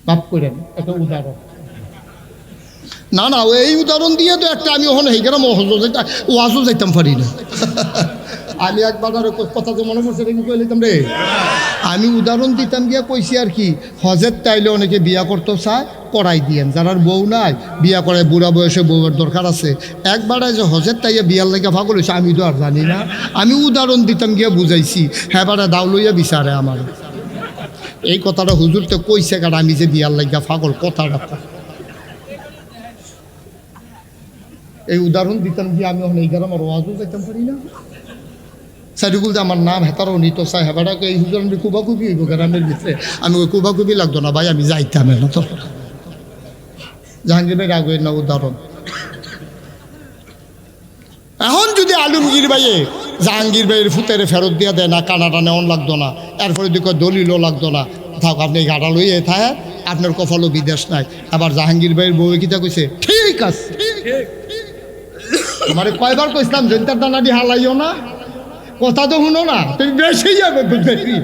মাফ করেন, একটা উদাহরণ। না না, এই উদাহরণ দিয়ে তো একটা আমি ওখানে হেগেরাম ওয়াজও যাইতাম পারি না। আমি একবার আর কথা তো মনে পড়ছে রেখে কয়ে লিতাম রে। আমি উদাহরণ দিতাম গিয়া কইছি আর কি, হজের তাইলে অনেকে বিয়া করতে চায়, করাই দিয়েন। যারা বউ নাই বিয়া করে, বুড়া বয়সে বউয়ের দরকার আছে, একবারে যে হজের তাইয়া বিয়ার লেগে ভাগল হয়েছে আমি তো আর জানি না। আমি উদাহরণ দিতাম গিয়া বুঝাইছি, হ্যাঁ বারে দাও লইয়া বিচারে আমার। এই কথাটা হুজুর তো কইছে, কারণ আমি যে বিয়ার লাগিয়া পাগল কথাটা। এই উদাহরণ দিতাম গিয়ে আমি ওখানে এই গ্রাম আর ওয়াজও যাইতাম পারি না। সাইডুকুল যে আমার নাম হেতারও নিত চাই হেবাটাকে এই হুজুর আমি কুবাকুবি হইব গ্রামের ভিতরে। আমি ওই কুবাকুবি লাগতো না ভাই, আমি যাইতাম না তো। জাহাঙ্গীর ভাই রাগের না উদাহরণ। এখন যদি আলমগীর ভাইয়ে জাহাঙ্গীর ভাইয়ের ফুতেরে ফেরত দিয়া দেয় না, কানাটা নেওয়ান লাগতো না, এরপরে দিকে দলিলও লাগতো না, থাক আপনি গাড়া লইয়ে থাকে, আপনার কপালও বিদেশ নাই। আবার জাহাঙ্গীর ভাইয়ের বউ কিতা কইছে, ঠিক আছে। আমার কয়বার কইছিলাম জৈন্তার দানাটি হালাইও না, কথা তো শুনো না, তুমি বেশি যাবে বেশি।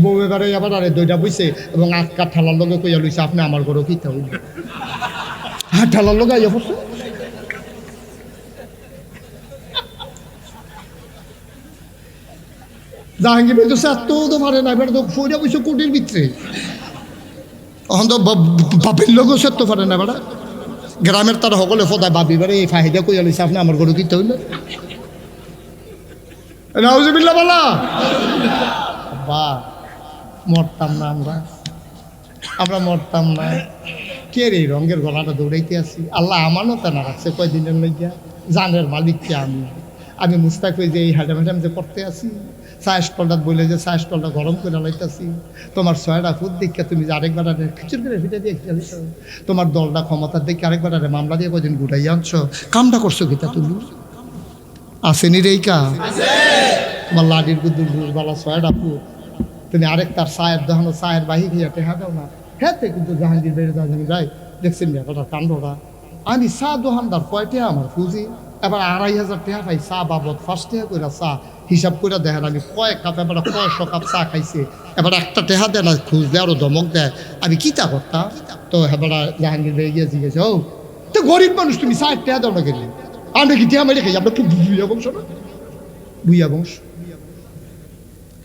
বউ এবারে আবার আরে দইটা বইছে এবং আটকা ঠেলার লগে কইয়া লইছে, আপনি আমার ঘরে কিতা হইল। হ্যাঁ, ঠেলার লগে আইয়া পড়ছে। জাহাঙ্গীর ভাই তো এত তো পারে না, এবার তো ফইরা বইছে কোটির ভিতরে। এখন তো বাপের লোকও সত্য পারে না বেড়া। গ্রামের তার সকলে ফদায় বাপি বারে এই ফাহিদা কইয়া লইছে, আপনি আমার ঘরে কিতা হইল। নাউজুবিল্লাহ বলা বা মরতাম না আমরা মরতাম না। কে রে রঙের গলাটা দৌড়াইতে আছি, আল্লাহ আমানতে না রাখছে কয়দিনের লইয়া। জানের মালিক কে আমি মুস্তাক হয়ে যে এই হাডাম যে করতে আছি, চা স্টলটা বলে যে চা স্টলটা গরম করে লাইতেছি। তোমার ছয়টা ফুট দেখে তুমি যে আরেকবার খিচুর করে ফিটে দিয়ে খেয়েছ, তোমার দলটা ক্ষমতার দেখে আরেকবার মামলা দিয়ে কদিন গুটাই আনছো, কামটা করছো কিতা তুমি? আসেনি রে কা তোমার লাডির গুদুর বালা ছয়টা ফুট, তুমি আরেক তার চায়ের দোকানো চায়ের বাহি খেয়ে টেহা দাও না। হ্যাঁ কিন্তু জাহাঙ্গীর বেড়ে জাহাঙ্গীর ভাই দেখছেন ব্যাপারটা কাণ্ডটা। আমি চা দোকানদার কয়টা আমার পুঁজি, এবার 2,500 টাকা পাই চা বাবদ, 5 টাকা করে চা হিসাব করে দেখেন আমি কয় কাপ, এবার 100 কাপ চা খাইছে, এবার একটা টেহা দেয় না, খুঁজ দেয় আরো ধমক দেয়, আমি কিতা করতাম? তো এবার জাহাঙ্গীর বেড়ে গিয়ে জিজ্ঞেস, ও তো গরিব মানুষ তুমি চা টেহা দাও না গেলে, আমরা কি টেহা মেরে খাই? আমরা বুইয়া বংশ না, বুইয়া বংশ।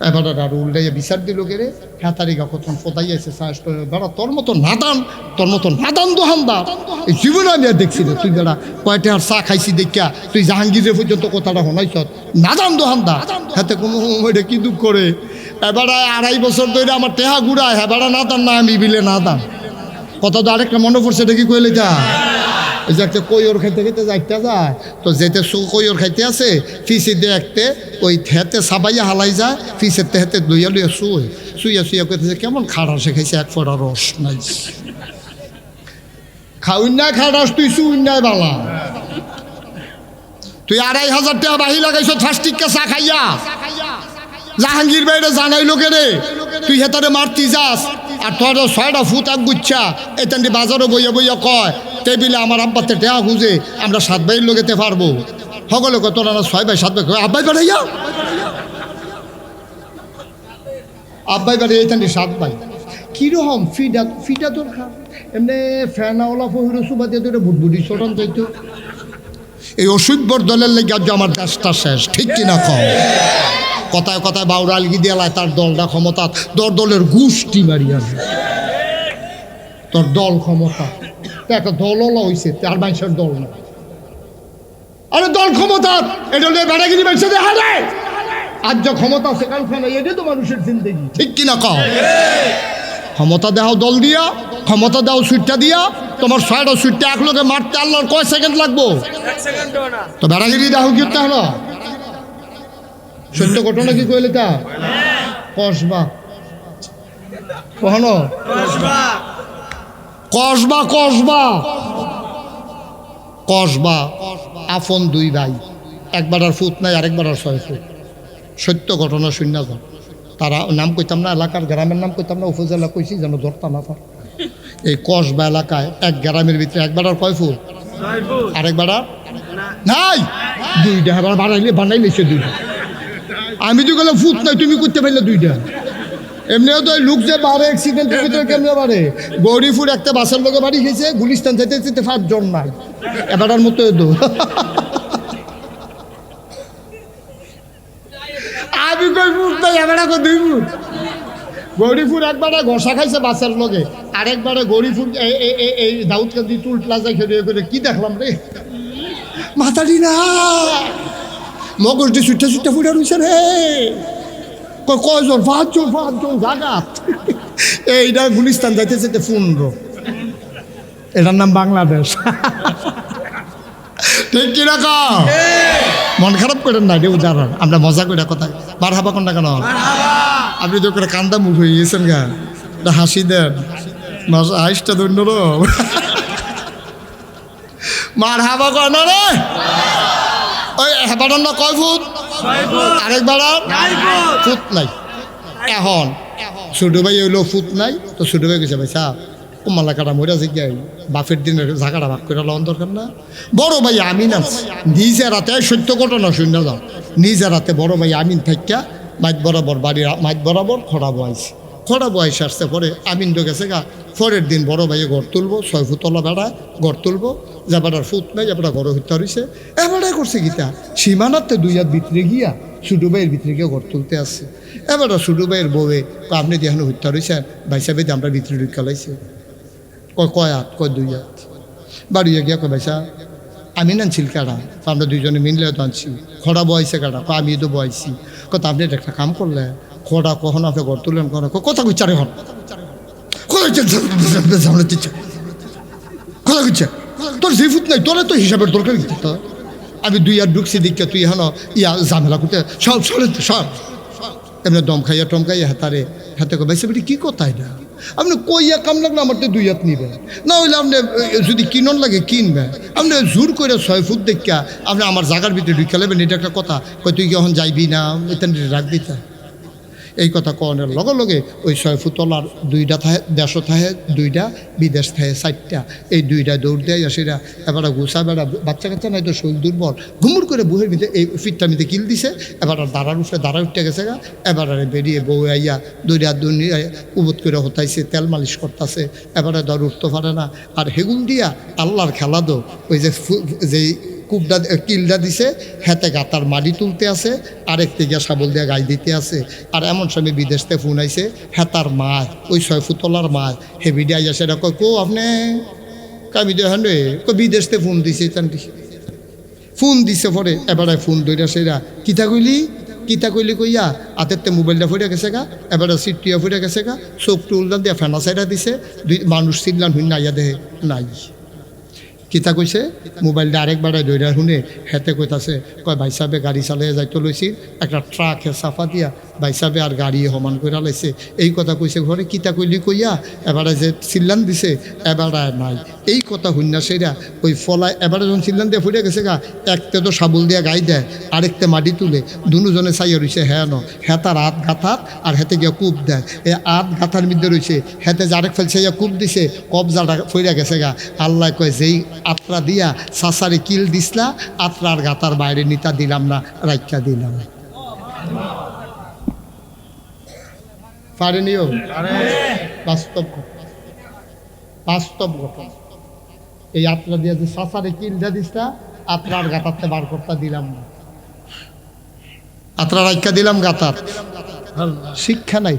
এবার আর উল্টাইয়া বিচার দিল কে রে, হ্যাঁ কখন ফোদাইয়াছে বেড়া, তোর মতো নাদান দোহানদার এই জীবনে আমি আর দেখছি না। তুই বেড়া কয়টা আর চা খাইছি দেখা তুই জাহাঙ্গীরের পর্যন্ত কথাটা শোনাইছ, নাদান দোহানদার। হাতে কোনো এটা কি দুঃখ করে, এবার 2.5 বছর ধরে আমার টেহা ঘুরায়, হ্যাঁ বেড়া নাদান না, আমি বিলে নাদান। কথা তো আরেকটা মনে পড়ছে, এটা কি কইলে যা এই যে একটা কৈর খাইতে খাইতে যাইতে যায়, তো যেতে কৈর খাইতে আছে ফিসি দিয়ে একতে ওই হেতে সাবাইয়া হালাই যায়, ফিসের হেতে লইয়া লইয়া শুইয়া করতেছে, কেমন খাড়াস খাইছে, এক ফোঁটা রস নাই। খাউন না খাড়াস তুই শুইন নাই বালা, তুই 2,500 টাকা বাহি লাগাইছ ফাস্টিককে চা খাইয়া। জাহাঙ্গীর ভাইরে জানাইলো কে রে, তুই হেতারে মারতি যাস, আর তোর 6টা ফুট এক গুচ্ছা এতেন বাজারও বইয়া বইয়া কয় টেবিলে আমার আব্বাতে টেহা খুঁজে আমরা 7 ভাইয়ের লোকেতে পারবো। সকলে কত তোরা 6 ভাই 7 ভাই, আব্বাই বাড়াইয়া আব্বাই বাড়ি এইখান 7 ভাই। কীরকম ফিটা দরকার, এমনি ফ্যানাওয়ালা ফহিরো সুবা দিয়ে তোর বুটবুটি চটান চাইতো। এই অসুভ্যর দলের লেগে আজ আমার দেশটা শেষ, ঠিক কিনা কম? কথায় কথায় বাউরা আলগি দিয়ালায় তার দলটা ক্ষমতা, তোর দলের গুষ্টি মারিয়া, তোর দল ক্ষমতা, একটা দলওয়ালা হয়েছে, তার মানুষের দল না। আরে দল ক্ষমতা এটা বেড়াগিরি মানুষের হারে, আজ যা ক্ষমতা আছে কালখানা, এটাই তো মানুষের জিন্দেগি, ঠিক কিনা কম? ক্ষমতা দেও দল দিয়া, ক্ষমতা দেও সুইটটা দিয়া, তোমার 6টা সুইটটা এক লোকে মারতে আল্লাহর কয় সেকেন্ড লাগবো? তো বেড়াগিরি দেখো কি হতে হলো? সত্য ঘটনা কি কইলে তা কসবা কখনো কসবা কসবা কসবা আপন 2 ভাই, একবার আর ফুট নাই, আরেকবার আর 6 ফুট। সত্য ঘটনা শূন্য যান, তারা নাম কইতাম না, এলাকার গ্রামের নাম কইতাম না, উপজেলা কইছি যেন ধরতাম না। এই কসবা এলাকায় এক গ্রামের ভিতরে একবার আর কয় ফুট, আরেকবার আর নাই, 2টা বানাইলে 2টা। আমি তো গেলাম ফুট নাই, তুমি করতে পারলে 2টা। এমনিও তো লোক যে বাড়ে অ্যাক্সিডেন্টের ভিতরে কেমনে বাড়ে গৌরীপুর একটা বাসের লোকে বাড়ি গেছে গুলিস্তান যেতে যেতে 5 জন নাই এবারটার মতো তো আমি কই ফুট নাই এবারটা কই 2 ফুট গৌরীপুর একবারে ঘষা খাইছে বাসের লগে আরেকবারে গৌরীপুর এই দাউদকান্দি টুল প্লাজা খেয়ে করে কি দেখলাম রে মাথাটি না মগজ দিয়ে ছুটে ছুটে ফুটে রয়েছে রে কয়জন 5 জন জাগাত এইটা গুলিস্তান যাইতে যেতে 15 এটার নাম বাংলাদেশ ঠিক কিনা কও মন খারাপ করেন না রে উদাহরণ আমরা মজা করে কথা বার হাবা কোন না কেন আপনি তো করে কান্দা মুখ হয়ে গেছেন গা হাসি দেন আইসটা ধন্য মার হাবা কয় না রে ওই হেবাটার না কয় ফুট আরেকবার ফুট নাই এখন ছোট ভাই হইলো ফুট নাই তো ছোট ভাই গেছে ভাই সাহ কমালা কাটা মরে জিজ্ঞাই বাপের দিনের ঝাঁকাটা ভাগ করে লওয়ার দরকার না বড় ভাই আমিন আছে নিজে রাতে সত্য ঘটনা শূন্য যাও নিজে রাতে বড় ভাই আমিন থাকিয়া মাইত বরাবর বাড়ির মাইত বরাবর খড়া বয়সে খড়া বয়সে আসতে পরে আমিন তো গেছে গা পরের দিন বড় ভাইয়ে ঘর তুলবো 6 ফুটলা বেড়ায় ঘর তুলবো যাবাটার ফুট নাই যাবাটা ঘর হইতে হয়েছে এবারে করছে গীতা সীমানাতে 2 হাত ভিতরে গিয়া ছোটো ভাইয়ের ভিতরে গিয়ে ঘর তুলতে আসছে এবারে ছোটো ভাইয়ের বউয়ে আপনি যেখানে হইতে হয়েছেন ভাই সাহেব আমরা ভিতরে ঢুকা লাইছে কয় হাত 2 হাত বাড়িয়ে গিয়া কয় ভাই সাহেব আমি নানছিল কাটা আমরা 2 জনে মিললে তো আনছি খড়া বয়সে কাটা আমি তো বয়সি কত আপনি একটা কাম করলে খড়া কখন আপনি ঘর তুললেন কথা গুচ্ছারে হন কথা গুচ্ছে তোর যে ফুট নাই তোরা তো হিসাবের দরকার তো আমি 2 হাত ঢুকছি দিকে তুই এখন ঝামেলা করতে সব সব এমনি দম খাইয়া টম খাইয়া হাতারে হাতে ভাইসে বেটি কী কথা এটা আপনি কইয়া কাম লাগলে আমার তো 2 হাত নিবেন না হইলে আপনি যদি কিনন লাগে কিনবেন আপনি জোর করে 6 ফুট দেখা আপনি আমার জায়গার ভিতরে ঢুকে নেবেন এটা একটা কথা কই তুই কখন যাইবি না এটা রাখবি তা এই কথা কনের লগে লগে ওই 6 ফুটলার 2টা থাকে দেশও থাকে 2টা বিদেশ থাকে 4টা এই 2টা দৌড় দেয় সেটা এবারে গুছা বেড়া বাচ্চা কাচ্চা নাই তো শরীর দুর্বল ঘুমুর করে বুহের ভিতরে এই ফিটটা মিতে কিল দিছে এবার দাঁড়ার উপরে দাঁড়া উঠতে গেছে গা এবারে বেরিয়ে বউ আইয়া 2 হাত উবোধ করে হতাইছে তেল মালিশ করতেছে এবারে ধর উঠতে পারে না আর হেগুল দিয়া আল্লাহর খেলা দো ওই যে কূপটা কিলটা দিছে হাতে গাতার মাটি তুলতে আছে আরেক থেকে শাবল দিয়ে গাই দিতে আছে আর এমন সময় বিদেশতে ফোন আইছে হেতার মা ওই 6 ফুটলার মা হেভিডি আইয়া সেটা কয় কো আপনি কামি দেখেন রে বিদেশতে ফোন দিছে ফোন দিছে পরে এবারে ফোন ধরে সেরা কিতা কইলি কইয়া হাতেরতে মোবাইলটা ফুটে গেছে গা এবারে সিটটিয়া ফুটে গেছে গা চোখ টুলদান দিয়ে ফেনা সাইডা দিছে 2 মানুষ চিল্লান হুন আইয়া দেহে নাই কিতা কইছে মোবাইলটা আরেকবারে ধৈরা শুনে হেতে কইতাছে কয় ভাই সাহেবে গাড়ি চালিয়ে যাইতে লইছি একটা ট্রাকে চাপা দিয়া ভাই সাহেবে আর গাড়ি সমান করে লাইছে এই কথা কইছে ঘরে কিতা কইলি কইয়া এবারে যে চিল্লান দিছে এবারে নাই এই কথা শুননা সেরা ওই ফলায় এবারে যখন চিল্লান দিয়ে ফুটে গেছে গা একতে তো শাবল দিয়া গাই দেয় আরেকতে মাটি তুলে দুজনে চাইয়া রইছে হ্যাঁ ন হেতার আধ গাথার আর হেতে গিয়া কূপ দেয় এই আধ গাথার মধ্যে রয়েছে হেতে যে আরেক ফেলছে কূপ দিছে কবজাটা ফুইরা গেছে গা আল্লাহ কয় যেই আত্রা দিয়া সাসারে কিল দিসলা আত্রার গাতার বাইরে নিতা দিলাম না রাইখা দিলাম পারেনিও বাস্তব ঘটনা এই আত্রা দিয়া যে সাসারে কিলটা দিসলা আত্রার গাতারতে বার করতে দিলাম না আত্রা রাইখা দিলাম গাতার শিক্ষা নাই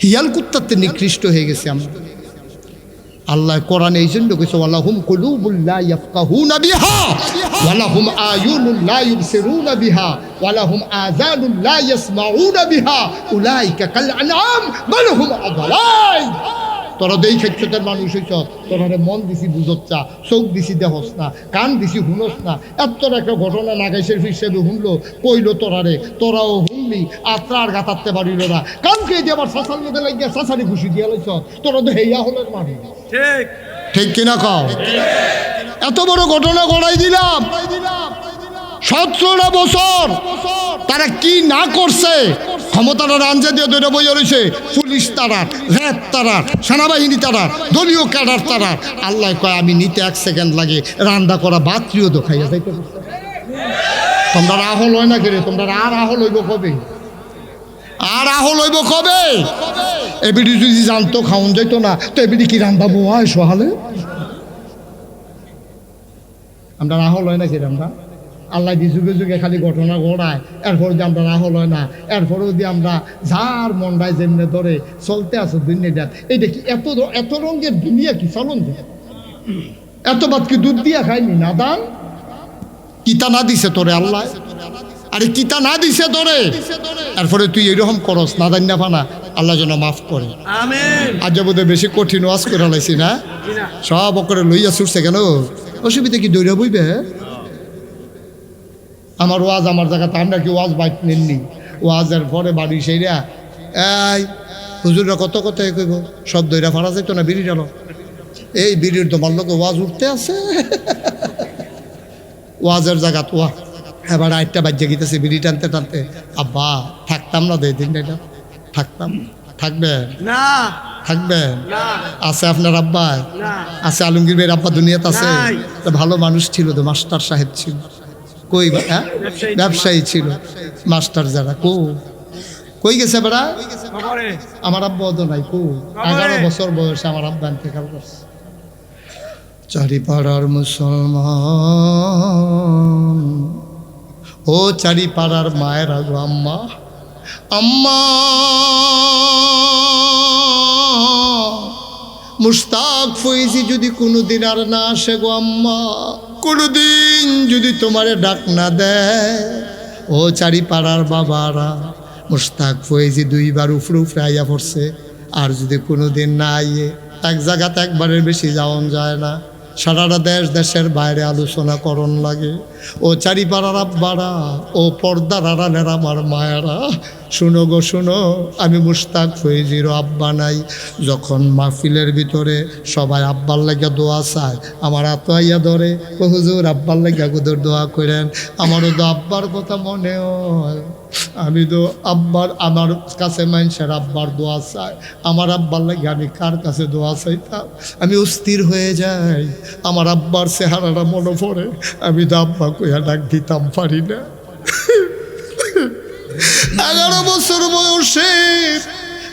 হিয়াল কুত্তাতে নিকৃষ্ট হয়ে গেছে আমরা আল্লাহ কোরআনে এই জন্য কইছে ওয়ালাহুম কুলুবুল লা ইয়াফকাহুনা বিহা ওয়ালাহুম আয়ুনুল লা ইবসিরুনা বিহা ওয়ালাহুম আযানুল লা ইয়াসমাউনা বিহা উলাইকা কাল আনআম বাল হুম আযালাই তোরা দেই ক্ষেত্রের মানুষ হইছ তোরা মন দিছি বুঝচ্ছা চোখ দিছি দেহস না কান দিছি শুনস না এত একটা ঘটনা নাগাইশের হিসেবে শুনলো কইলো তোরাও শুনলি আত্রার গাতাতে পারিল না কানকে দিয়ে আবার শাসার মধ্যে লাগিয়া শাসারি খুশি দিয়া লাইছ তোরা তো হেয়া হলের মানুষ ঠিক কিনা কও এত বড় ঘটনা ঘটাই দিলাম 17 বছর তারা কি না করছে ক্ষমতার আঞ্জা দিয়ে ধরে বইয়া রয়েছে পুলিশ তারার র্যাব তারার সেনাবাহিনী তারার দলীয় ক্যাডার তারার আল্লাহ কয় আমি নিতে 1 সেকেন্ড লাগে রান্না করা বাত্রিও তো খাইয়া যাইতে তোমরা রাহল হয় না কেরে তোমরা আর রাহল হইব কবে আর রাহুল হইব কবে? এবিডি যদি জানতো খাওন যাইত না তো এবিডি কি রান্ধাবো হয় সহালে? আমরা রাহুল হয় না কি আমরা? আল্লাহ দি যুগে যুগে খালি ঘটনা ঘটায়, এরপর দিয়ে আমরা রাহুল হয় না, এরপরেও দিয়ে আমরা যার মনটায় যেমনে ধরে চলতে আসো দুনিয়াটা। এইটা কি এত রঙের দুনিয়া কি চলন যায়? এত বাদ কি দুধ দিয়া খাইনি না দান? কিতা না দিছে তোরে আল্লাহ? আরে কিতা না দিছে তোরে, এরপরে তুই এরকম করস না দান না ফানা, আল্লাহ যেন মাফ করে। আমিন। আজ বোধহয় বেশি কঠিন ওয়াজ করে লাইছি না? সব করে লইয়া ছুটছে কেন? অসুবিধা কি দৌড়া বইবে? আমার ওয়াজ আমার জায়গাতে আমরা কি ওয়াজ বাইট নেননি? ওয়াজের পরে বাড়ি সেইরা এই হুজুররা কত কথা কইব, সব দইরা ফাড়া যাইতো না বিড়ি ডালো। এই বিড়ির তোমার লোক ওয়াজ উঠতে আছে, ওয়াজের জায়গাত ওয়া এবার আরেকটা বাজ্যে গিতেছে বিড়ি টানতে টানতে। আব্বা থাকতাম না দুই দিন এটা থাকতাম, থাকবেন না থাকবেন? না আছে আপনার আব্বা? না আছে আলমগীর ভাইয়ের আব্বা দুনিয়াতে আছে? নাই। তা ভালো মানুষ ছিল তো, মাস্টার সাহেব ছিল কই? ব্যবসায়ী ছিল মাস্টার যারা কই গেছে বেড়া? খবরে আমার আব্বা তো নাই কো। 11 বছর বয়সে আমার আব্বা ইন্তেকাল করছে। চারিপাড়ার মুসলমান ও চারিপাড়ার মায়ের আগো আম্মা, আম্মা মুশতাক ফইজি যদি কোনোদিন আর না আসে গো আম্মা, কোনোদিন যদি তোমারে ডাক না দেয়, ও চারিপাড়ার বাবারা মুশতাক ফইজি 2 বার উফরে উফরে আইয়া পড়ছে, আর যদি কোনোদিন না আইয়ে এক জায়গাতে একবারের বেশি যাওন যায় না, সারাটা দেশের বাইরে আলোচনা করণ লাগে। ও চারিপাড়ার আব্বারা, ও পর্দার আড়ালের আমার মায়েরা, শুনো গো শুনো, আমি মুশতাক ফইজিরও আব্বা নাই। যখন মাহফিলের ভিতরে সবাই আব্বার লাগে দোয়া চায়, আমার হাত আইয়া ধরে, ও হুজুর আব্বার লাগে গুদর দোয়া করেন। আমারও তো আব্বার কথা মনে হয়, আমি তো আব্বার, আমার কাছে মানুষের আব্বার দোয়া চায়, আমার আব্বার লাগে আমি কার কাছে দোয়া চাইতাম? আমি অস্থির হয়ে যাই, আমার আব্বার চেহারাটা মনে পড়ে, আমি তো আব্বা কইয়া ডাক দিতাম পারি না। 11 বছর বয়সে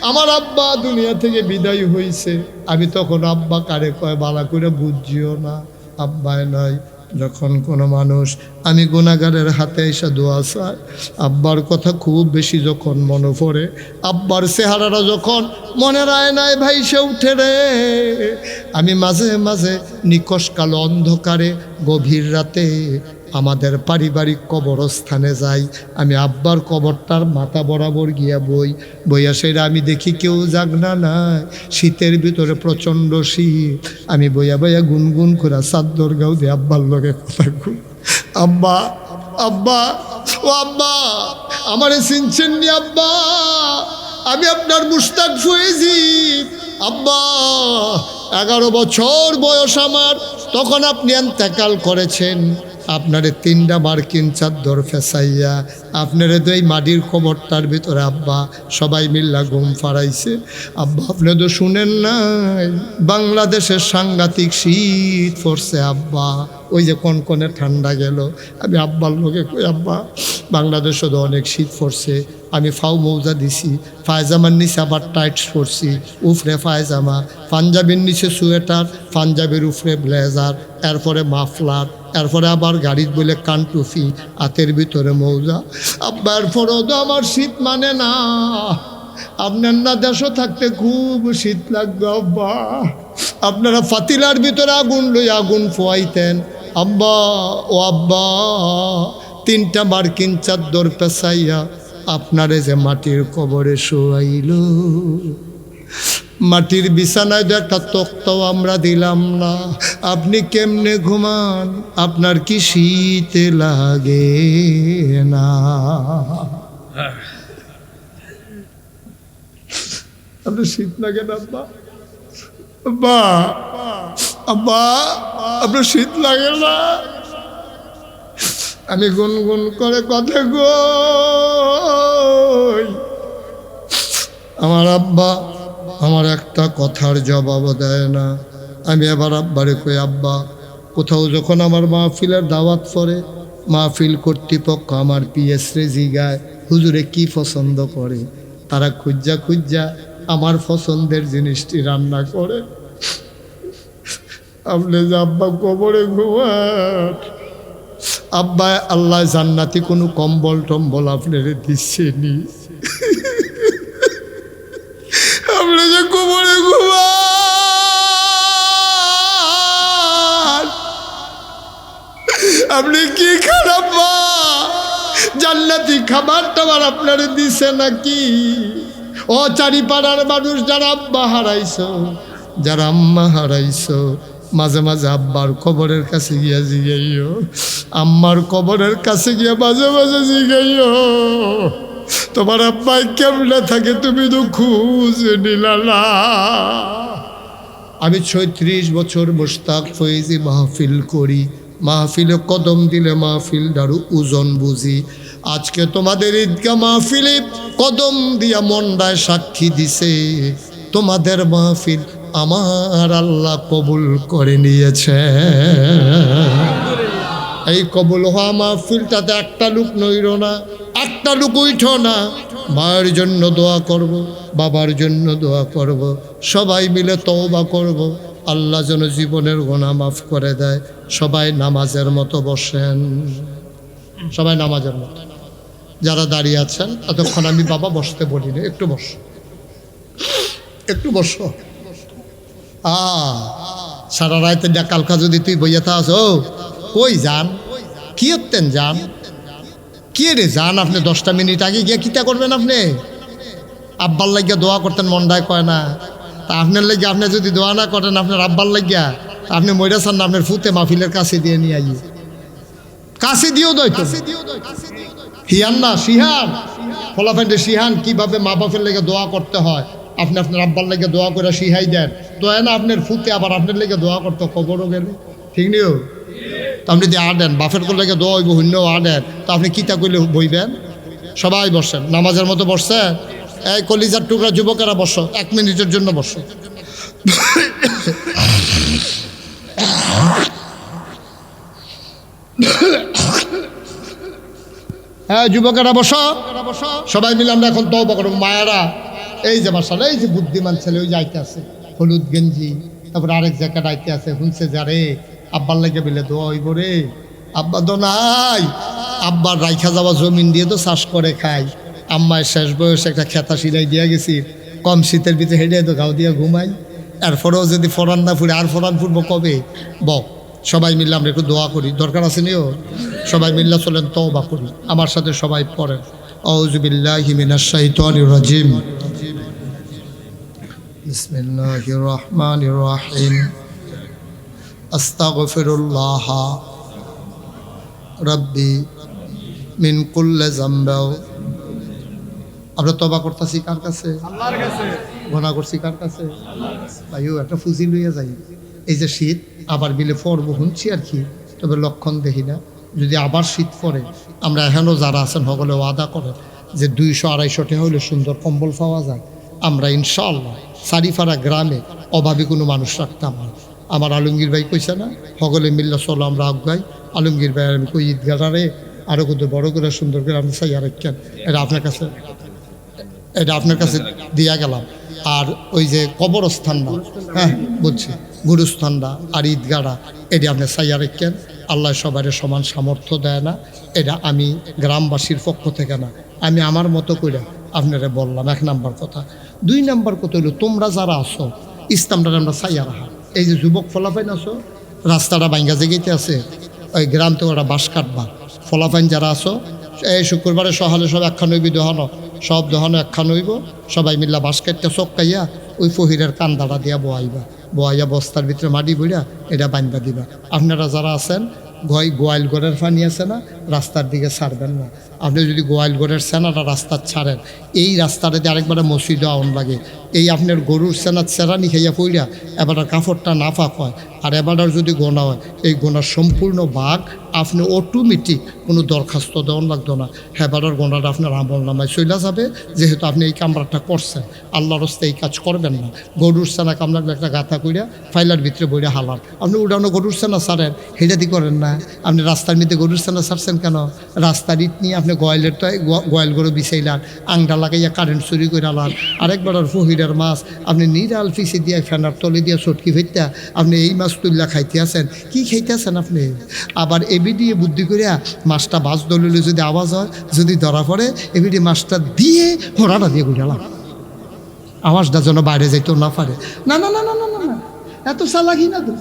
আমার আব্বা দুনিয়া থেকে বিদায় হয়েছে। আমি তখন আব্বা কারে কয় বালা করে বুঝিও না, আব্বায় নয়। যখন কোনো মানুষ, আমি গুনাহগারের হাতে এসে দোয়া চায়, আব্বার কথা খুব বেশি যখন মনে পড়ে, আব্বার চেহারাটা যখন মনের আয়নায় ভাইসে উঠে রে, আমি মাঝে মাঝে নিকশ কালো অন্ধকারে গভীর রাতে আমাদের পারিবারিক কবরস্থানে যাই। আমি আব্বার কবরটার মাথা বরাবর গিয়া বইয়া সেটা আমি দেখি কেউ জাগনা নাই, শীতের ভিতরে প্রচণ্ড শীত। আমি বইয়া গুনগুন করে চাদর গাও দিয়ে আব্বার লগে কথা কই, আব্বা আব্বা ও আব্বা আমারে চিনছেন নি আব্বা? আমি আপনার মুশতাক ফইজি আব্বা। 11 বছর বয়স আমার, তখন আপনি ইন্তেকাল করেছেন। আপনারে 3টা মার্কিন চাদর ফেসাইয়া আপনারে তো এই মাটির কবরটার ভিতরে আব্বা সবাই মিল্লা ঘুম ফারাইছে। আব্বা আপনি তো শুনেন নাই, বাংলাদেশের সাংঘাতিক শীত পড়ছে আব্বা, ওই যে কনকনে ঠান্ডা গেল। আমি আব্বার লোকে কই আব্বা বাংলাদেশে তো অনেক শীত পড়ছে, আমি ফাউ মৌজা দিছি, পায়জামার নিচে আবার টাইট পরছি, উফরে পায়জামা, পাঞ্জাবির নিচে সোয়েটার, পাঞ্জাবির উফরে ব্লেজার, এরপরে মাফলার, এরপরে আবার গাড়ির বলে কানটুফি, হাতের ভিতরে মৌজা। আব্বা এরপরেও তো আমার শীত মানে না, আপনার না দেশও থাকতে খুব শীত লাগবে আব্বা। আপনারা ফাতিলার ভিতরে আগুন লই আগুন ফোয়াইতেন আব্বা। ও আব্বা 3টা মার্কিন চাদর পেঁচাইয়া আপনারে যে মাটির কবরে শোয়াইল, মাটির বিছানায় তো একটা তক্তাও আমরা দিলাম না, আপনি কেমনে ঘুমান? আপনার কি শীত লাগে না? আপনার শীত লাগে না আব্বা? আব্বা আব্বা আপনার শীত লাগে না? আমি গুনগুন করে কথা কই, আমার আব্বা আমার একটা কথার জবাব দেয় না। আমি এবার আব্বারে কই আব্বা কোথাও যখন আমার মাহফিলের দাওয়াত পড়ে, মাহফিল কর্তৃপক্ষ আমার পিএস রে জিগায় হুজুরে কি পছন্দ করে, তারা খুঁজা খুঁজা আমার পছন্দের জিনিসটি রান্না করে। আপনি যে আব্বা কবরে ঘুমান, আব্বা আল্লাহ জান্নাতি কোনো কম্বল টম্বল আপনারে দিচ্ছেনি, আপনি যে কবরে ঘুমান, আপনি কি খারাপ জান্নাতি খাবার টাবার আপনারে দিছে নাকি? ও চারিপাড়ার মানুষ, যারা আব্বা হারাইছো, যারা আম্মা হারাইছো, মাঝে মাঝে আব্বার কবরের কাছে গিয়া জিগাইও, আম্মার কবরের কাছে গিয়া মাঝে মাঝে জিগাইও, তোমার আব্বাই কেমনে থাকে তুমি তো খুঁজ নিলা না। আমি 36 বছর মুশতাক ফয়েজি মাহফিল করি, মাহফিলে কদম দিলে মাহফিল দারু ওজন বুঝি। আজকে তোমাদের ঈদগাহ মাহফিলে কদম দিয়া মন্ডায় সাক্ষী দিছে, তোমাদের মাহফিল আমার আল্লাহ কবুল করে নিয়েছে। এই কবুল হওয়া মাহফিলটাতে একটা লোক নইর না, একটা লোক উঠো না। মায়ের জন্য দোয়া করব, বাবার জন্য দোয়া করব, সবাই মিলে তওবা করব, আল্লাহ যেন জীবনের গুনাহ মাফ করে দেয়। সবাই নামাজের মতো বসেন, সবাই নামাজের মতো। যারা দাঁড়িয়ে আছেন এতক্ষণ আমি বাবা বসতে বলিনি, একটু বসো, একটু বসো। সারা রাতে কালকা যদি তুই বইয়াতে আসো, কই যান, কি হতেন যান, কি রে যান? আপনি 10টা মিনিট আগে গিয়ে কিতা করবেন? আপনি আব্বার লাগিয়া দোয়া করতেন, মন্ডায় কয় না। তা আপনার লাগিয়া আপনি যদি দোয়া না করেন আপনার আব্বার লাগিয়া, আপনি মইরা চান না আপনার ফুতে মাহফিলের কাছে দিয়ে নিয়ে আই, কাছে দিও দইতো হিয়ান না সিহান, ফলাফেন্ডে সিহান কিভাবে মা বাপের লেগে দোয়া করতে হয়, আপনি আপনার আব্বার লেগে দোয়া করে শিহাই দেন। তো না আপনার ফুতে আবার আপনার লেগে দোয়া করতে কবরও গেলে, ঠিক নিও। তো আপনি যদি আডেন বাপের লেগে দোয়া হইব, শূন্য আডেন, তো আপনি কিতা করলে বইবেন? সবাই বসেন, নামাজের মতো বসছেন। এই কলিজার টুকরা যুবকেরা বসো, 1 মিনিটের জন্য বসো। হ্যাঁ যুবকেরা বসো, সবাই মিলে আমরা এখন তওবা করব। মায়েরা এই যে মাশাআল্লাহ, এই যে বুদ্ধিমান ছেলে ওই যাইতে আছে, হলুদ গেঞ্জি, তারপর আরেক জ্যাকেট আইতে আছে, শুনছে যারে আব্বার লাগে বিলে দোয়া হইব রে। আব্বা তো নাই, আব্বার রাইখা যাওয়া জমিন দিয়ে তো চাষ করে খাই। আম্মায় শেষ বয়সে একটা খেতা সিলাই দিয়া গেছি, কম শীতের ভিতরে হেঁটে তো গাও দিয়া ঘুমাই। এরপরেও যদি ফরান না ফুরে, আর ফরান ফুটবো কবে? সবাই মিললে আমরা একটু দোয়া করি, দরকার আছে নিও। সবাই মিল্লা চলেন তওবা করি, আমার সাথে সবাই পড়েন। আউযু বিল্লাহি মিনাশ শাইতানির রাজিম, বিসমিল্লাহির রহমানির রহিম, আস্তাগফিরুল্লাহ রাব্বি মিন কুল্লি যামবিন। আমরা তওবা করতেছি কার কাছে? আল্লাহর কাছে। গুনাহ করছি কার কাছে? ভাইও একটা ফুজি লইয়া যাই। এই যে শীত আবার বিলে পড়বো শুনছি আর কি, তবে লক্ষণ দেখি না। যদি আবার শীত পড়ে, আমরা এখনও যারা আছেন সকলে ওয়াদা করেন যে 200-250 টাকা হলে সুন্দর কম্বল পাওয়া যায়। আমরা ইনশাআল্লাহ সারিফারা গ্রামে অভাবী কোনো মানুষ রাখতাম না। আমার আলমগীর ভাই কইছে না, সকলে মিল্লা চলো আমরা আগাই। আলমগীর ভাই আমি কই ঈদগাহারে আরও কত বড় করে সুন্দর করে আমি চাই আর কেন, এটা আপনার কাছে, এটা আপনার কাছে দিয়া গেলাম। আর ওই যে কবরস্থানটা, হ্যাঁ বুঝছি, গুরুস্থানটা আর ঈদগাহটা, এটা আপনি চাইয়া রেখেন। আল্লাহ সবার সমান সামর্থ্য দেয় না, এটা আমি গ্রামবাসীর পক্ষ থেকে না, আমি আমার মতো করে আপনারা বললাম। 1 নাম্বার কথা। 2 নাম্বার কথা হইল, তোমরা যারা আসো ইসলামটা আমরা চাইয়া রাখা। এই যে যুবক ফলাফাইন আসো, রাস্তাটা ভাঙ্গা জেগেতে আছে, ওই গ্রাম থেকে ওরা বাঁশ কাটবা। ফলাফাইন যারা আসো, এই শুক্রবারে সকালে সব একখান হইবি দোহানো, সব দোহানো একখান হইব, সবাই মিল্লা বাঁশ কাটতে চক্কাইয়া ওই ফহিরের কান্দাটা দিয়া বয়াইয়া বস্তার ভিতরে মাটি বইয়া এটা বান্ধা দিবা। আপনারা যারা আছেন গোয়াল ঘরের পানি আছে না, রাস্তার দিকে ছাড়বেন না। আপনি যদি গোয়াল ঘরের সেনাটা রাস্তার ছাড়েন, এই রাস্তাটা দিয়ে আরেকবারে মসজিদে আউন লাগে। এই আপনার গরুর সেনার সেরানি খাইয়া পইরা এবার কাপড়টা নাফাক হয়, আর এবার যদি গোনা হয়, এই গোনার সম্পূর্ণ ভাগ আপনি অটোমেটিক কোনো দরখাস্ত দেওয়ান লাগতো না, হেবারের গোনাটা আপনার আমল নামায় চইলা যাবে। যেহেতু আপনি এই কামরাটা করছেন, আল্লাহর রাস্তায় এই কাজ করবেন না। গরুর সেনা কামড়ালে একটা গাথা কইরা ফাইলার ভিতরে বইরা হালান। আপনি উড়ানো গরুর সেনা ছাড়েন, হেটা দি করেন না। আপনি রাস্তার মধ্যে গরুর সেনা ছাড়ছেন করতেছেন কেন? রাস্তার ইট নিয়ে আপনি গয়েলের তো গয়েল গরু বিছাইলান, আংটা লাগাইয়া কারেন্ট চুরি করে আলান, আরেকবার আর ফহিরের মাছ আপনি নিরাল ফিসে দিয়ে ফেনার তলে দিয়ে চটকি ফেরতা আপনি এই মাছ তুললা খাইতে আছেন। কি খাইতে আছেন আপনি? আবার এবি দিয়ে বুদ্ধি করিয়া মাছটা বাস দলিলে যদি আওয়াজ হয়, যদি ধরা পড়ে, এবি দিয়ে মাছটা দিয়ে হোড়াটা দিয়ে গুড়ালাম, আওয়াজটা যেন বাইরে যাইতেও না পারে। না না না না না না, এত চালাকি না তো,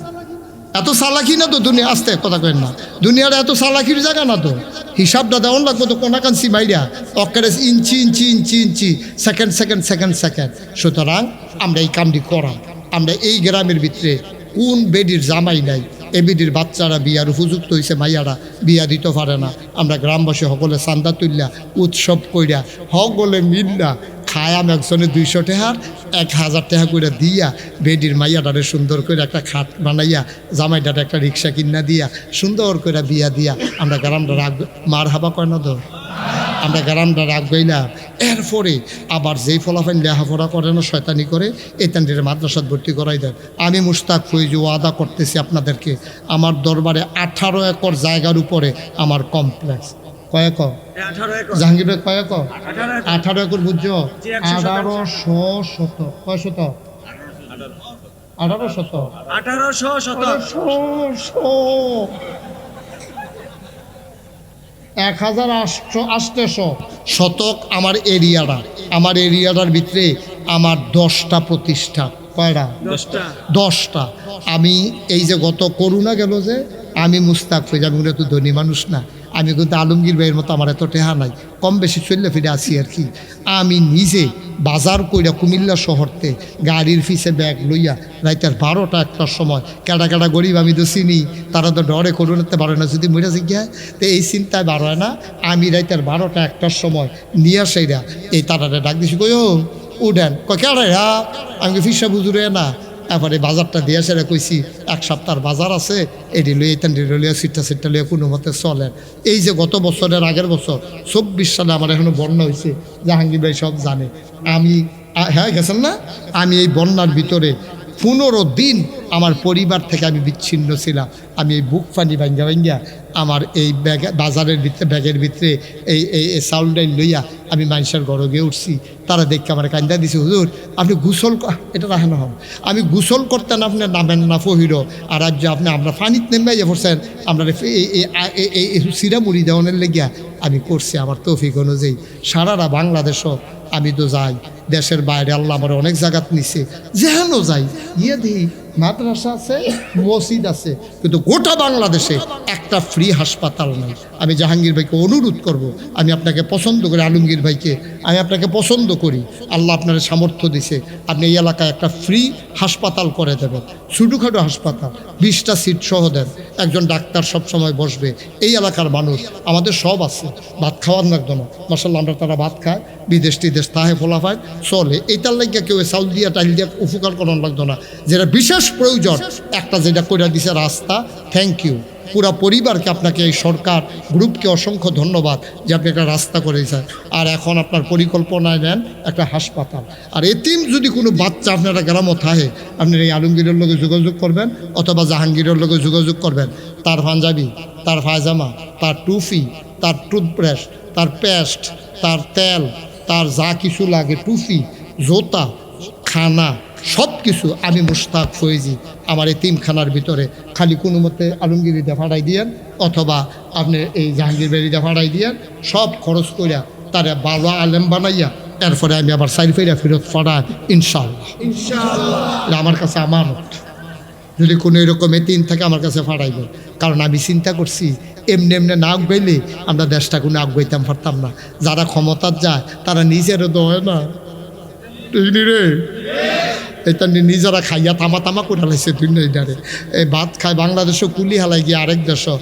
এত চালাকি না তো দুনিয়া। আসতে কথা কেন না, দুনিয়ার এত চালাকির জায়গা না তো। হিসাবটা দেওয়ান লাগবো তো কোনা কানসি মাইরা অক্কারে ইঞ্চি ইঞ্চি ইঞ্চি ইঞ্চি, সেকেন্ড সেকেন্ড সেকেন্ড সেকেন্ড। সুতরাং আমরা এই কামটি করাম। আমরা এই গ্রামের ভিতরে কোন বেডির জামাই নাই, এ বেডির বাচ্চারা বিয়ার উপযুক্ত হয়েছে, মাইয়ারা বিয়া দিতে পারে না। আমরা গ্রামবাসী সকলে চান্দা তুললা উৎসব কইরা সকলে মিল্লা খায়াম একজনে 200 টাকার 1000 টাকা করে দিয়া বেডির মাইয়াটারে সুন্দর করে একটা খাট বানাইয়া জামাইটারে একটা রিক্সা কিনা দিয়া সুন্দর করে বিয়া দিয়া আমরা গ্রামটা রাখবো। মার হাবা কয় না তো, আমরা গ্রামটা রাখবই না। এরপরে আবার যেই ফলাফল লেখাপড়া করে না, শয়তানি করে, এই তান্ডির মাদ্রাসাত ভর্তি করাই দেন। আমি মুশতাক ফৈজি ওয়াদা করতেছি আপনাদেরকে, আমার দরবারে 18 একর জায়গার উপরে আমার কমপ্লেক্স। কয় একর? জাহাঙ্গীর ভাই কয় একর? 18 একর। বুঝছো? 1800 শতক। কয় শতক? 18 শতক। 1800 শতক আমার এরিয়াটা। আমার এরিয়াটার ভিতরে আমার 10টা প্রতিষ্ঠান। কয়টা? 10টা। আমি এই যে গত করোনা গেল যে, আমি মুস্তাক হয়ে যাবো, তো ধনী মানুষ না আমি, কিন্তু আলমগীর ভাইয়ের মতো আমার এত টেহা নাই, কম বেশি চললে ফিরে আসি আর কি। আমি নিজে বাজার কইরা কুমিল্লা শহরতে গাড়ির ফিসে ব্যাগ লইয়া রাইতের 12টা 1টার সময়, কেডা কেডা গরিব আমি তো চিনি, তারা তো ডরে করোনাতে পারে না, যদি মরে জিজ্ঞা তো এই চিন্তায় বার হয় না। আমি রাইতের 12টা 1টার সময় নিয়ে সেইরা এই তারারে ডাক দিছি, কই ও উঠেন, কয় কেডা রা? আমি ফিসা বুঝুরে না। তারপরে বাজারটা দিয়ে সেটা কইছি 1 সপ্তাহের বাজার আছে, এটি লইয়া এটান লইয়া সিটটা লইয়া কোনো মতে চলেন। এই যে গত বছরের আগের বছর 24 সালে আমার এখনো বন্যা হয়েছে, জাহাঙ্গীর ভাই সব জানে। আমি হ্যাঁ গেছেন না, আমি এই বন্যার ভিতরে 15 দিন আমার পরিবার থেকে আমি বিচ্ছিন্ন ছিলাম। আমি এই বুক পানি ভাঙ্গা ভাঙ্গা আমার এই ব্যাগ বাজারের ভিতরে ব্যাগের ভিতরে এই চাউল ডাইল লইয়া আমি মানুষের ঘরে গিয়ে উঠছি। তারা দেখে আমার কান্দা দিছে, হুজুর আপনি গোসল, এটা রাখেন হন, আমি গোসল করতেন আপনি নামেন না ফহিরো, আর আজ যে আমরা পানিতে নেমে যে পড়ছেন, আমরা এই সিরা মুড়ি দেওয়ানের লেগিয়া আমি করছি আমার তৌফিক অনুযায়ী। সারারা বাংলাদেশও আমি তো যাই, দেশের বাইরে আল্লাহ আমার অনেক জায়গাত নিছে, যেহেন যাই গিয়ে দিই মাদ্রাসা আছে, মসজিদ আছে, কিন্তু গোটা বাংলাদেশে একটা ফ্রি হাসপাতাল নাই। আমি জাহাঙ্গীর ভাইকে অনুরোধ করব, আমি আপনাকে পছন্দ করি, আলমগীর ভাইকে আমি আপনাকে পছন্দ করি, আল্লাহ আপনার সামর্থ্য দিছে, আপনি এই এলাকায় একটা ফ্রি হাসপাতাল করে দেবেন, ছোটোখাটো হাসপাতাল, 20টা সিট সহ দেন, একজন ডাক্তার সব সময় বসবে। এই এলাকার মানুষ আমাদের সব আছে, ভাত খাওয়ার লাগতো না, মাসাল্লাহ আমরা তারা ভাত খায়, বিদেশ টিদেশ তাহে ফোলাফায় চলে, এইটার লাগে কেউ চাউল দিয়া টাইল দিয়া উপকার করার লাগতো না। যেটা বিশেষ প্রয়োজন একটা যেটা করে দিছে রাস্তা, থ্যাংক ইউ পুরা পরিবারকে, আপনাকে এই সরকার গ্রুপকে অসংখ্য ধন্যবাদ যে আপনি একটা রাস্তা করে দিয়েছেন। আর এখন আপনার পরিকল্পনায় নেন একটা হাসপাতাল। আর এতিম যদি কোনো বাচ্চা আপনারা গ্রামও থাকে, আপনি এই আলমগীরের লগে যোগাযোগ করবেন অথবা জাহাঙ্গীরের লগে যোগাযোগ করবেন। তার পাঞ্জাবি, তার পায়জামা, তার টুপি, তার টুথব্রাশ, তার পেস্ট, তার তেল, তার যা কিছু লাগে, টুপি, জোতা, খানা, সব কিছু আমি মুশতাক ফৈজি আমার এতিমখানার ভিতরে খালি কোনো মতে আলমগীরিতে ফাড়াই দিয়েন অথবা আপনি এই জাহাঙ্গীর বাড়িতে ফাড়াই দিয়েন, সব খরচ করিয়া তারা ভালো আলেম বানাইয়া এরপরে আমি আবার সাইড ফেরা ফেরত ফাড়াই ইনশাআল্লাহ। এটা আমার কাছে আমানত, যদি কোনো এরকম এতিম থাকে আমার কাছে ফাড়াইবেন। কারণ আমি চিন্তা করছি এমনি এমনি না আগাইলে আমরা দেশটা কোনো আগাইতাম পারতাম না। যারা ক্ষমতার যায় তারা নিজেরও তো হয় না রে, এটা নিজেরা খাইয়া তামা করে হালাইছে দুনিয়ারে। এই ভাত খায় বাংলাদেশও কুলি হালাই গিয়ে আরেক দেশও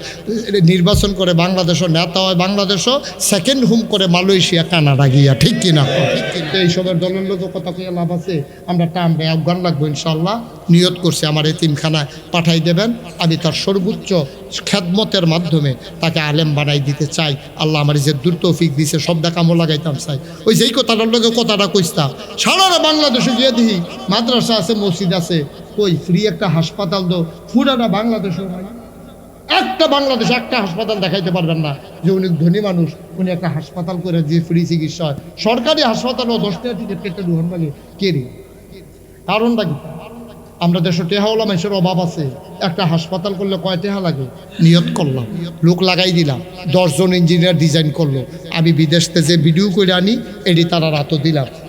নির্বাচন করে, বাংলাদেশও নেতা হয়, বাংলাদেশও সেকেন্ড হোম করে মালয়েশিয়া কানাডা গিয়া, ঠিক কিনা? এইসবের দলের লোক কথা কইয়া লাভ আছে? আমরা টানবে আফগান লাগবো ইনশাল্লাহ, নিয়ত করছে আমার এতিমখানায় পাঠাই দেবেন। আমি তার সর্বোচ্চ খেদমতের মাধ্যমে তাকে আলেম বানাই দিতে চাই। আল্লাহ আমার যে দূর তৌফিক দিছে সব দেখামো লাগাইতাম চাই। ওই যেই কথাটার লোকে কথাটা কইতাম, সারা বাংলাদেশে গিয়ে দিই মাদ্রাসা আছে, মসজিদ আছে, কই ফ্রি একটা হাসপাতাল দো পুরানা বাংলাদেশে নাই। একটা বাংলাদেশে একটা হাসপাতাল দেখাইতে পারবেন না যে উনি ধনী মানুষ, উনি একটা হাসপাতাল করে যে ফ্রি চিকিৎসা হয়। সরকারি হাসপাতালও 10 টাকা টিকিট কেটে দুহন লাগে কে রে? কারণটা কি? আমরা দেশে টেহাওয়ালা মানুষের অভাব আছে। একটা হাসপাতাল করলে কয় টেহা লাগে? নিয়ত করলাম, লোক লাগাই দিলাম, 10 জন ইঞ্জিনিয়ার ডিজাইন করলো, আমি বিদেশ থেকে ভিডিও করে আনি, এটি তারা রাতও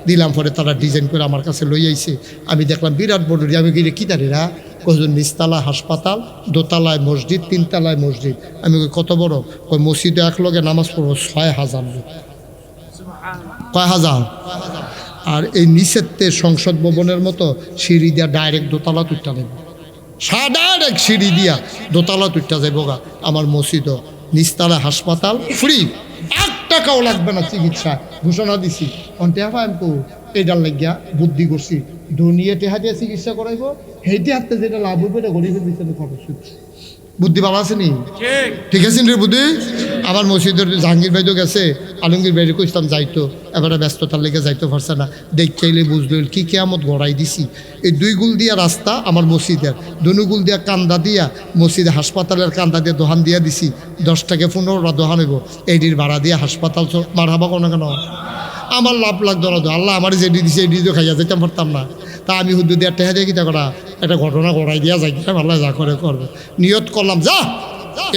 দিলাম পরে তারা ডিজাইন করে আমার কাছে লই আইছে। আমি দেখলাম বিরাট বড়, আমি গিয়ে কি তারিরা কজন নিচতলা হাসপাতাল, দোতলায় মসজিদ, 3 তলায় মসজিদ। আমি কত বড়? ওই মসজিদে এক লগে নামাজ পড়বো 6000 লোক। কয় হাজার? আর এই নিচেতে সংসদ ভবনের মতো সিঁড়ি দিয়া ডাইরেক্ট দোতলা তুইটা নেব, ডাইরেক্ট সিঁড়ি দিয়া দোতলা তুইটা যাবো গা। আমার মসজিদও নিচতলা হাসপাতাল ফ্রি, 1 টাকাও লাগবে না চিকিৎসা। ঘোষণা দিছি অন্টেহা পাইমকো এইটার লাগিয়া বুদ্ধি করছি, দুনিয়া টেহা দিয়ে চিকিৎসা করাইবো, সেইটি হাতে যেটা লাভ হইবে এটা গরিবের পিছনে খরচ হচ্ছে। বুদ্ধি ভালো আছে নি? ঠিক আছে রে বুদ্ধি। আমার মসজিদের জাহাঙ্গীর ভাই তো গেছে, আলমগীর ভাইরে কইতাম যাইতো, এবারে ব্যস্ততার লেগে যাইতে পারছে না। দেখ চাইলে বুঝলো কি কেয়ামত গড়াই দিছি। এই 2 গুল দিয়া রাস্তা আমার মসজিদের, 2 গুল দিয়া কান্দা দিয়া মসজিদে হাসপাতালের কান্দা দিয়ে দোহান দিয়া দিছি। 10 টাকা 15টা দোহান হইব, এইটির ভাড়া দিয়া হাসপাতাল মার হাবা কোনো কেন আমার লাভ লাগতো না। আল্লাহ আমার যেটি দিছে এটি তো খাইয়া যেতাম পারতাম না। তা আমি হুদ্দু দিয়ে টেহা দিয়ে কিতা করা, একটা ঘটনা ঘটাই দিয়া যাই, আল্লাহ যা করে করবে। নিয়ত করলাম যা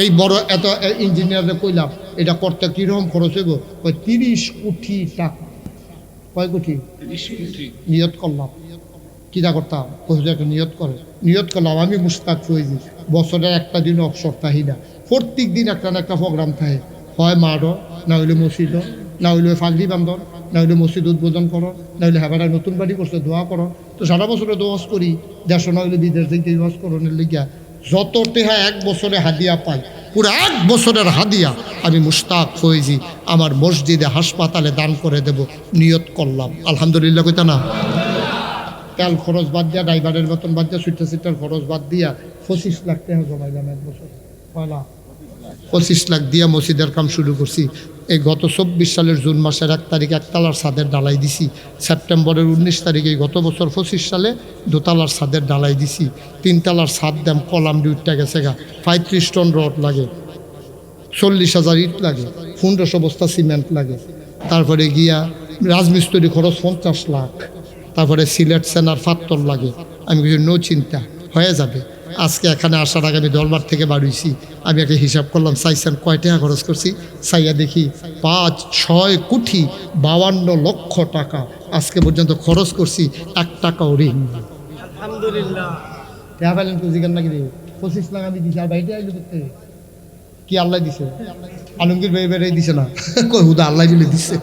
এই বড় এত ইঞ্জিনিয়ারে কইলাম এটা করতে কীরকম খরচ হইব? ওই 30 কোটি টাকা। কয় কোটি? 30 কোটি। নিয়ত করলাম, কিতা করতাম? একটা নিয়ত করে নিয়ত করলাম আমি মুস্তাক ফৈজি, বছরের একটা দিন অবসর থাকি না, প্রত্যেক দিন একটা না একটা প্রোগ্রাম থাকে, হয় মারো, না হইলে মসজিদও, না হইলে ফাগলি বান্ধন, না হইলে মসজিদ উদ্বোধন করো, না হইলে হেবারায় নতুন বাড়ি করছে দোয়া করো। তো সারা বছরে দোয়াজ করি, দেশ না হইলে বিদেশ থেকে দোয়াজ করণের লিগিয়া যত টেহা 1 বছরে হাদিয়া পাই, পুরো 1 বছরের হাদিয়া আমি মুস্তাক ফৈজি আমার মসজিদে হাসপাতালে দান করে দেব। নিয়ত করলাম, আলহামদুলিল্লাহ কইতা না? তেল খরচ বাদ দিয়া, ড্রাইভারের বেতন বাদ দিয়া, সিটার খরচ বাদ দিয়া 25 লাখ টাকা জমাইলাম 1 বছর। পয়লা 25 লাখ দিয়া মসজিদের কাম শুরু করছি। এই গত 24 সালের জুন মাসের 1 তারিখে 1 তলার ছাদের ডালাই দিছি। সেপ্টেম্বরের 19 তারিখে গত বছর 25 সালে 2 তলার ছাদের ডালাই দিছি। 3 তলার ছাদ দাম কলাম ডিউটটা গেছে গা, 35 টন রড লাগে, 40,000 ইট লাগে, 1500 বস্তা সিমেন্ট লাগে। তারপরে গিয়া রাজমিস্ত্রি খরচ 50 লাখ, তারপরে সিলেট সেনার ফাত্তর লাগে। আমি কিছু নো চিন্তা হয়ে যাবে। আজকে এখানে আসার আগে আমি দরবার থেকে বাড়িয়েছি, আমি একটা হিসাব করলাম, চাইছেন কয় টাকা খরচ করছি, চাইয়া দেখি 5-6 কোটি 52 লক্ষ টাকা আজকে পর্যন্ত খরচ করছি, 1 টাকাও ঋণ। আলহামদুলিল্লাহ। টাকা পেলেন তো জিজ্ঞান নাকি? 25 লাখ আমি দিছি, আর বাইরে আইলো করতে কি আল্লাহ দিছে? আলমগীর ভাই বেড়ে দিছে না, কই হুদা আল্লাহ মিলে দিছে।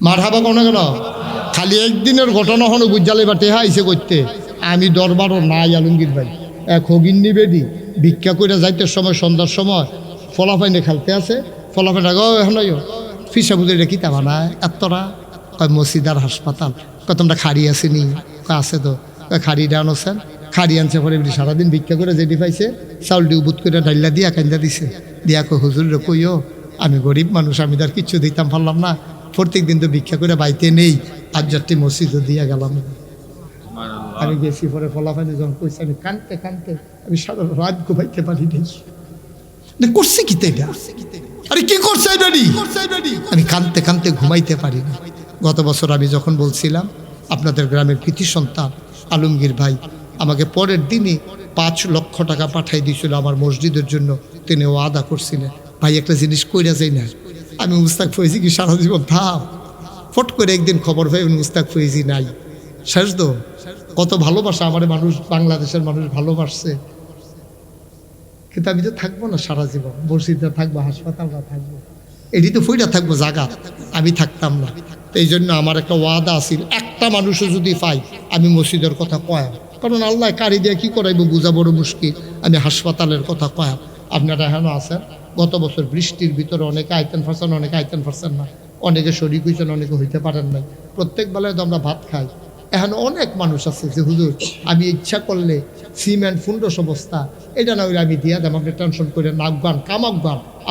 মার হাবা কোন কেন? খালি একদিনের ঘটনা হলো বুঝালে বা টেহা আইসে করতে। আমি দরবারও নাই আলমগীর ভাই, এক হগিন্নি বেডি ভিক্ষা করে যাইতে সময় সন্ধ্যার সময় ফলাফাইনে খেলতে আছে, ফলাফাইন এখন ফিসা বুঝে এটা কিতা বানায় এতরা? কয় মসজিদার হাসপাতাল। কয় তোমরা খাড়ি আসেনি? কয় আছে তো। কয় খাড়িটা আনছেন? খাড়ি আনছে পরে সারাদিন ভিক্ষা করে যেটি পাইছে চাউলটি উবুত করে ডাইলা দিয়া কান্দা দিছে, দিয়া কই হুজুর কইও আমি গরিব মানুষ, আমি তার কিচ্ছু দিতাম পারলাম না, প্রত্যেক দিন তো ভিক্ষা করে বাইতে নেই, আজ যাত্রী মসজিদও দিয়া গেলাম। আমি গেছি পরে ফলাফাইনে যখন কইছি, আমি কানতে কানতে আমি সারা রাত ঘুমাইতে পারি নাই। করছে কি এটা? আরে কি করছে আমি কানতে কানতে ঘুমাইতে পারি না। গত বছর আমি যখন বলছিলাম আপনাদের গ্রামের কৃতি সন্তান আলমগীর ভাই আমাকে পরের দিনই 5 লক্ষ টাকা পাঠাই দিয়েছিল আমার মসজিদের জন্য। তিনি ওয়াদা করছিলেন, ভাই একটা জিনিস কইরা যাই না। আমি মুস্তাক ফৈজি কি সারা জীবন থাম? ফট করে একদিন খবর পাই মুস্তাক ফৈজি নাই, শেষ তো। কত ভালোবাসা আমার মানুষ, বাংলাদেশের মানুষ ভালোবাসছে, কিন্তু আমি তো থাকবো না সারা জীবন, মসজিদে থাকবো, হাসপাতালটা থাকবো, এটি তো ফইরা থাকবো জায়গা, আমি থাকতাম না। তো এই জন্য আমার একটা ওয়াদা আছিল, একটা মানুষও যদি পাই আমি মসজিদের কথা কয়াম, কারণ আল্লাহ কারি দিয়ে কী করাইবো বোঝা বড় মুশকিল। আমি হাসপাতালের কথা কয়াম। আপনারা এখনও আছেন, গত বছর বৃষ্টির ভিতরে অনেকে আইতেন পারছেন, অনেকে আইতেন পারছেন না, অনেকে শরীর হইছেন, অনেকে হইতে পারেন নাই। প্রত্যেক বেলায় তো আমরা ভাত খাই। এখন অনেক মানুষ আছে যে হুজুর আমি ইচ্ছা করলে সিমেন্ট 1500 বস্তা এটা না হইলে আমি দিয়া দেন, আপনি টেনশন করে না, আফগান কাম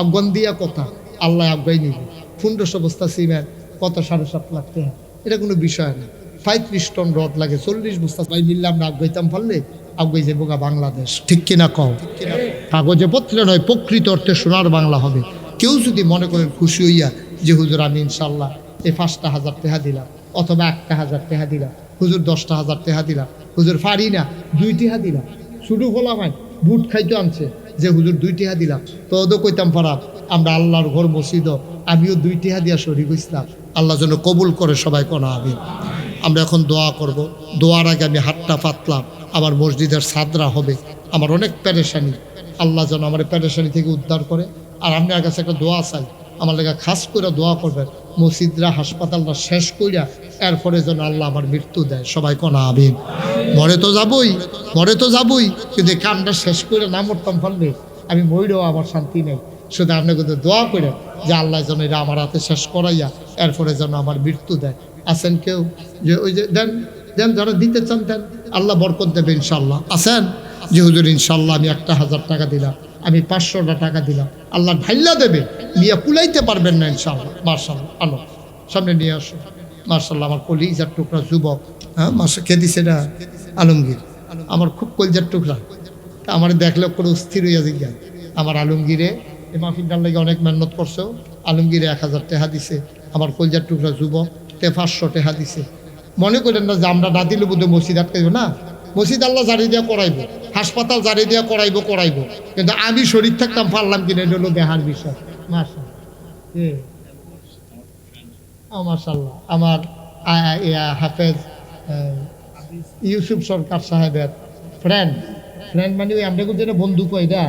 আফগান দিয়া কথা আল্লাহ আফগাই নিব। 1500 বস্তা সিমেন্ট কত 7.5 লাখ টাকা, এটা কোনো বিষয় না। 35 টন রড লাগে, 40 বস্তা ভাই মিললাম না আফগাইতাম পারলে আফগাই যাবো বাংলাদেশ, ঠিক কিনা কও? কাগজে পত্রে নয়, প্রকৃত অর্থে সোনার বাংলা হবে। কেউ যদি মনে করেন খুশি হইয়া যে হুজুর আমি ইনশাল্লাহ এই 5,000 টাকা দিলাম, অথবা 1,000 টাকা দিলাম, হুজুর 10,000 টাকা দিলাম, হুজুর পারি না 2 টাকা দিলাম, শুধু বলা হয় বুট খাইতে আনছে যে হুজুর 2 টাকা দিলাম, তো ওদের কইতাম পারা আমরা আল্লাহর ঘর মসজিদ আমিও 2 টাকা দিয়া শরীক হইছিলাম, আল্লাহ যেন কবুল করে সবাই কোনা আমিন। আমরা এখন দোয়া করব। দোয়ার আগে আমি হাতটা পাতলাম, আমার মসজিদের সাদরা হবে, আমার অনেক পেরেশানি, আল্লাহ যেন আমার পেরেশানি থেকে উদ্ধার করে। আর আপনার কাছে একটা দোয়া চাই, আমার লেগে খাস করে দোয়া করবেন, মসজিদরা হাসপাতালটা শেষ কইরা এরপরে যেন আল্লাহ আমার মৃত্যু দেয়, সবাই কোনা আমিন। মরে তো যাবই, কিন্তু কামটা শেষ করে না মরতাম পারলে আমি মরেও আমার শান্তি নেই। শুধু আপনি কিন্তু দোয়া করে যে আল্লাহ যেন এরা আমার হাতে শেষ করাইয়া এরপরে যেন আমার মৃত্যু দেয়। আছেন কেউ যে ওই যে দেন দেন, যারা দিতে চান দেন, আল্লাহ বরকত দেবে ইনশাল্লাহ। আছেন যে হুজুর ইনশাল্লাহ আমি 1,000 টাকা দিলাম, আমি 500টা টাকা দিলাম, আল্লাহ ঢাইল্লা দেবে, নিয়ে কুলাইতে পারবেন না ইনশাল্লাহ। মার্শাল্লাহ, আলো সামনে নিয়ে আসো। মার্শাল্লাহ, আমার কলিজার টুকরা যুবক, হ্যাঁ মাসে কে দিছে না আলমগীর, আমার খুব কলিজার টুকরা, আমার দেখলে করে স্থির হইয়া জিজ্ঞান। আমার আলমগীরে এই মাহফিলটার লাগে অনেক মেহনত করছো, আলমগীরে 1,000 টাকা দিছে, আমার কলিজার টুকরা যুবক 500 টাকা দিছে। মনে করেন না যে আমরা না দিলে বোধ মসজিদ আটকাইব না, মসজিদ আল্লাহ জারি দিয়া করাইবো, হাসপাতাল জারি দিয়া করাইবো, কিন্তু আমি শরীর থাকতাম পারলাম কিনা এটা হলো দেহার বিষয়। মাশাআল্লাহ, আমার হাফেজ ইউসুফ সরকার সাহেবের ফ্রেন্ড মানে ওই আমরা কিন্তু বন্ধু কই না,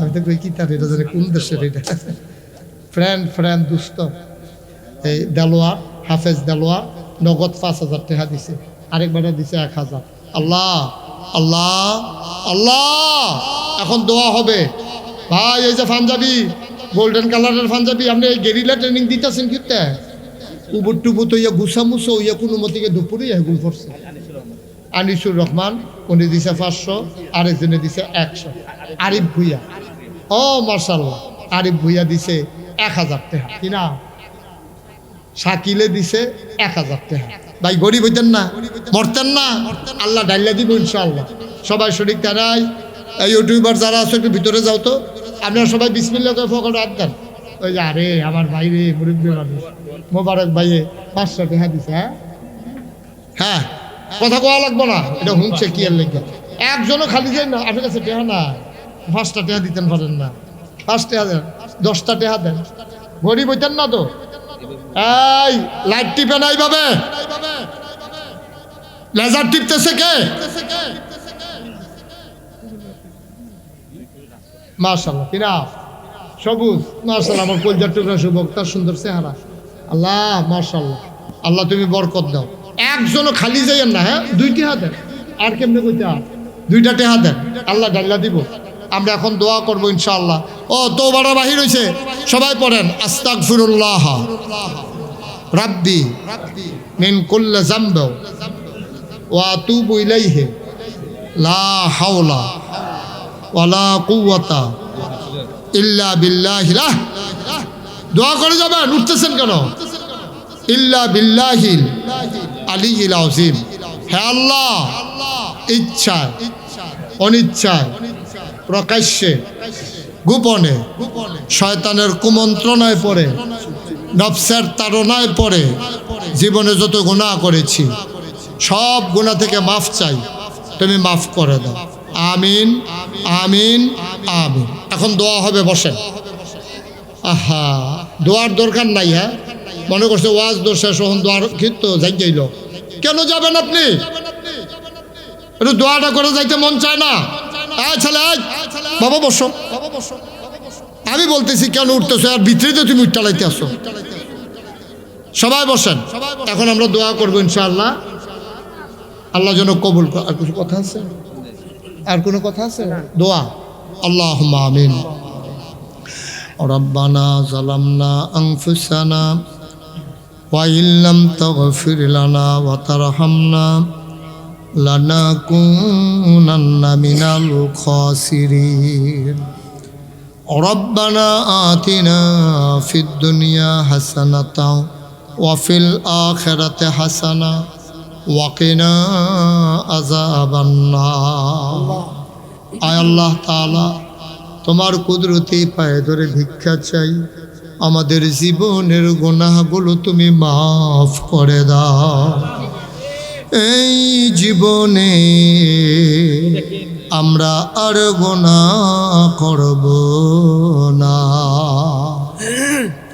আমি তো কই কি তার এটা জানে কোন দেশের এটা ফ্রেন্ড দুস্থ, এই দেলোয়ার হাফেজ দেলোয়ার নগদ 5,000 টাকা দিছে, আরেকবার দিছে 1,000। আল্লাহ আল্লাহ আল্লাহ, এখন দোয়া হবে ভাই। এই যে পাঞ্জাবি, গোল্ডেন কালারের পাঞ্জাবি, আপনি এই গেরিলা ট্রেনিং দিতেছেন কিতে উবুর টুবু তো ইয়া গুছামুছো ইয়া কোনো মতিকে দুপুরে এগুল করছে। আনিসুর রহমান উনি দিছে 500, আরেকজনে দিছে 100। আরিফ ভুইয়া, ও মার্শাল্লাহ, আরিফ ভুইয়া দিছে 1,000 টাকা, কিনা শাকিলে দিছে 1,000 টাকা। ভাই গরিব হইতেন না, মরতেন না, আল্লাহ ডাইলা দিব ইনশাআল্লাহ। সবাই শরীর তারাই ইউটিউবার যারা আছে একটু ভিতরে যাও তো, আপনারা সবাই বিসমিল্লাহ করে ফকর হাত দেন। ওই যে আরে আমার ভাই রে মুরব্বী মানুষ মোবারক ভাইয়ে 500 টাকা দিছে। হ্যাঁ কথা কোয়া লাগবো না, এটা হুঁচছে কি এর লেগে একজনও খালি যায় না, আপনার কাছে টেহা না, 5টা টাকা দিতেন পারেন না, 5 টাকা দেন, 10টা টাকা দেন, গরিব হইতেন না তো। এই লাইট টিপে নাই ভাবে, লেজার টিপতেছে কে? মাশাআল্লাহ, কিনা সবুজ, মাশাআল্লাহ, আমার কলজার টুকরা যুবক, তার সুন্দর চেহারা, আল্লাহ মাশাআল্লাহ, আল্লাহ তুমি বরকত দাও। একজনও খালি যাইয়েন না, হ্যাঁ 2 টাকা দেন, আর কেমনে কইতে 2টা টাকা দেন, আল্লাহ ডাল্লা দিব। আমরা এখন দোয়া করবো ইনশাআল্লাহ। ও তওবাটা বাহির হইছে, সবাই পড়েন আস্তাগফিরুল্লাহ রাব্বি মিন কুল্লি যামব ওয়া আতুবু ইলাইহি লা হাওলা ওয়ালা কুওয়াতা ইল্লা বিল্লাহি। দোয়া করে যাবেন, উঠতেছেন কেন? ইল্লা বিল্লাহিল আলিয়্যিল আযীম। হে আল্লাহ, ইচ্ছায় অনিচ্ছায় প্রকাশ্যে গোপনে শয়তানের কুমন্ত্রণায় পড়ে নফসের তাড়নায় পড়ে জীবনে যত গুনাহ করেছি সব গুনাহ থেকে মাফ চাই, তুমি মাফ করে দাও। আমিন আমিন আমিন। এখন দোয়া হবে, বসেন। আহা, দোয়ার দরকার নাই। হ্যাঁ মনে করছে ওয়াজ দোষে সোহন দোয়ার কিন্তু যাই গেল, কেন যাবেন আপনি? একটু দোয়াটা করে যাইতে মন চায় না? ছেলে বাবা বসো, আমি বলতেছি কেন উঠতেছো, আর ভিতরে তুমি উঠটালাইতে আসো। সবাই বসেন, এখন আমরা দোয়া করবো ইনশাআল্লাহ, আল্লাহ যেন কবুল। আর কিছু কথা আছে? আর কোনো কথা আছে? দোয়া আল্লাহুম্মা আমিন। রব্বানা যালামনা আনফুসানা ওয়া ইল্লাম তাগফির লানা ওয়া তারহামনা লানাকুনান্না মিনাল খাসিরিন। রব্বানা আতিনা ফিদ দুনিয়া হাসানাতাও ওয়া ফিল আখিরাতি হাসানা ওয়া কিনা আযাবান নার। আয় আল্লাহ তাআলা, তোমার কুদরতি পায়ে ধরে ভিক্ষা চাই, আমাদের জীবনের গুনাহগুলো তুমি মাফ করে দাও। এই জীবনে আমরা আর গুনাহ করব না।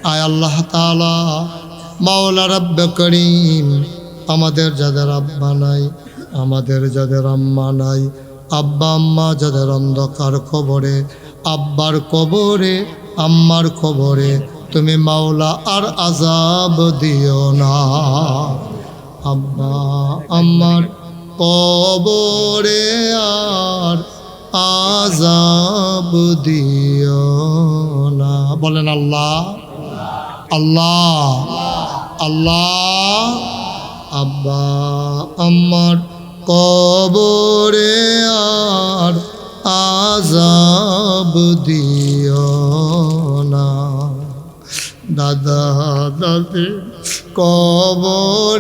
আয় আল্লাহ তাআলা, মাওলা রব্বে করিম, আমাদের যাদের আব্বা নাই, আমাদের যাদের আম্মা নাই, আব্বা আম্মা যাদের অন্ধকার কবরে, আব্বার কবরে, আম্মার কবরে তুমি মাওলা আর আযাব দিও না। আব্বা আম্মার কবরে আর আযাব দিও না। বলেন আল্লাহ আল্লাহ আল্লাহ। আব্বা আম্মার কবরে আর আযাব দিও না। দাদা দাদি কবরে